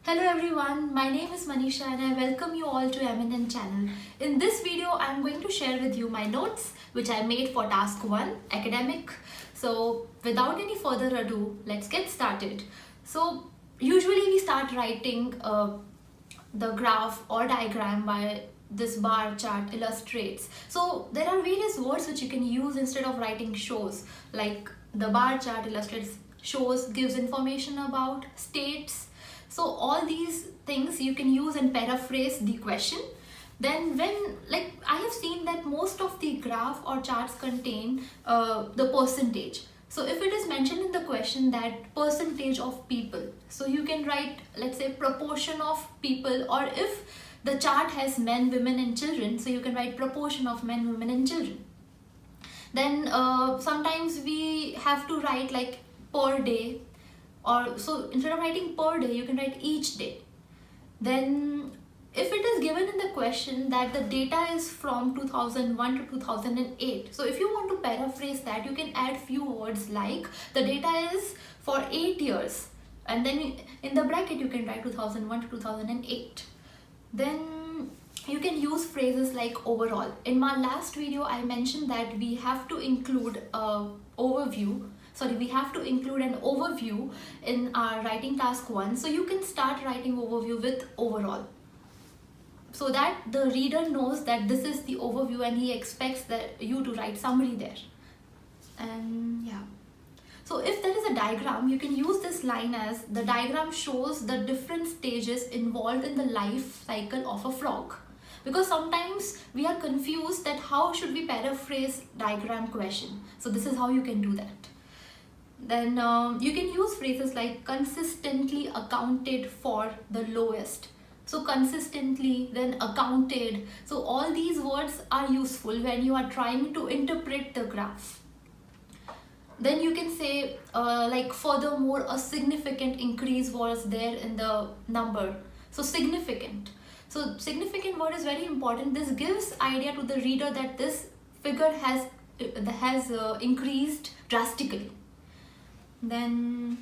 Hello everyone, my name is Manisha and I welcome you all to Eminent channel. In this video, I am going to share with you my notes which I made for task 1, academic. So without any further ado, let's get started. So usually we start writing the graph or diagram by this bar chart illustrates. So there are various words which you can use instead of writing shows, like the bar chart illustrates, shows, gives information about, states. So all these things you can use and paraphrase the question. Then I have seen that most of the graph or charts contain the percentage. So if it is mentioned in the question that percentage of people, so you can write, let's say, proportion of people, or if the chart has men, women and children, so you can write proportion of men, women and children. Then sometimes we have to write like per day, or so instead of writing per day, you can write each day. Then if it is given in the question that the data is from 2001 to 2008, so if you want to paraphrase that, you can add few words like the data is for 8 years, and then in the bracket you can write 2001 to 2008. Then you can use phrases like overall. In my last video, I mentioned that we have to include we have to include an overview in our writing task 1. So you can start writing overview with overall, so that the reader knows that this is the overview and he expects that you to write summary there. And yeah. So if there is a diagram, you can use this line as the diagram shows the different stages involved in the life cycle of a frog. Because sometimes we are confused that how should we paraphrase diagram question. So this is how you can do that. Then you can use phrases like consistently accounted for the lowest. So consistently, then accounted. So all these words are useful when you are trying to interpret the graph. Then you can say like furthermore, a significant increase was there in the number. So significant. So significant word is very important. This gives idea to the reader that this figure has increased drastically. Then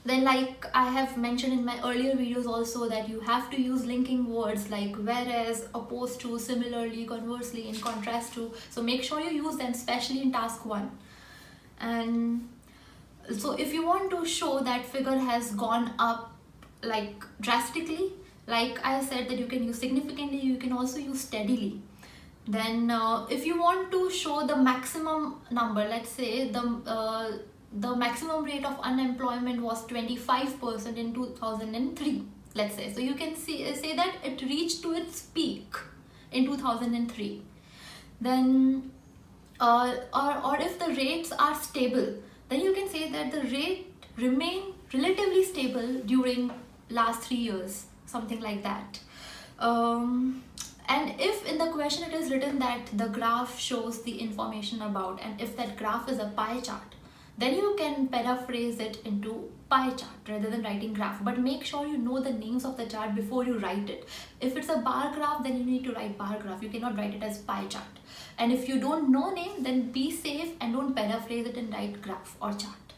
like I have mentioned in my earlier videos also, that you have to use linking words like whereas, opposed to, similarly, conversely, in contrast to. So make sure you use them, especially in task 1. And so if you want to show that figure has gone up like drastically, like I said that you can use significantly, you can also use steadily. Then if you want to show the maximum number, let's say the maximum rate of unemployment was 25% in 2003, let's say. So you can say that it reached to its peak in 2003. Then or if the rates are stable, then you can say that the rate remained relatively stable during last 3 years, something like that. And if in the question it is written that the graph shows the information about, and if that graph is a pie chart, then you can paraphrase it into pie chart rather than writing graph. But make sure you know the names of the chart before you write it. If it's a bar graph, then you need to write bar graph. You cannot write it as pie chart. And if you don't know name, then be safe and don't paraphrase it and write graph or chart.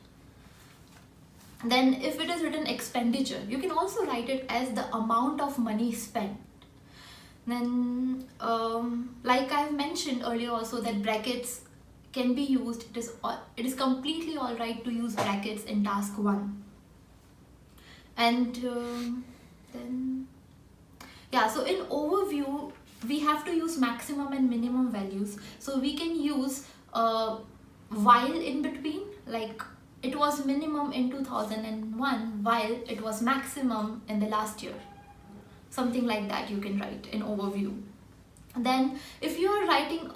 Then if it is written expenditure, you can also write it as the amount of money spent. Then like I've mentioned earlier also, that brackets can be used. It is completely all right to use brackets in task 1. And then yeah, so in overview we have to use maximum and minimum values. So we can use while in between, like it was minimum in 2001 while it was maximum in the last year, something like that you can write in overview. Then if you are writing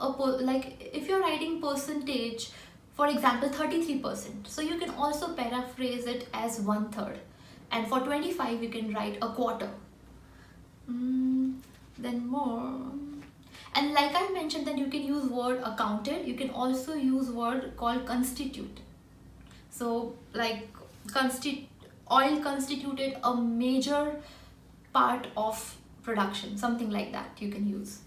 if you're writing percentage, for example 33%, so you can also paraphrase it as 1/3, and for 25 you can write a quarter. Then more, and like I mentioned that you can use word accounted, you can also use word called constitute. So like oil constituted a major part of production, something like that you can use.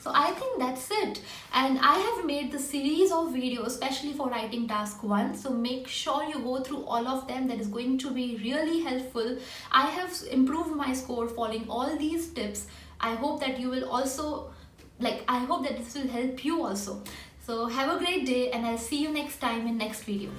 So I think that's it, and I have made the series of videos especially for writing task 1, so make sure you go through all of them. That is going to be really helpful. I have improved my score following all these tips. I hope that you will also, I hope that this will help you also. So have a great day, and I'll see you next time in next video.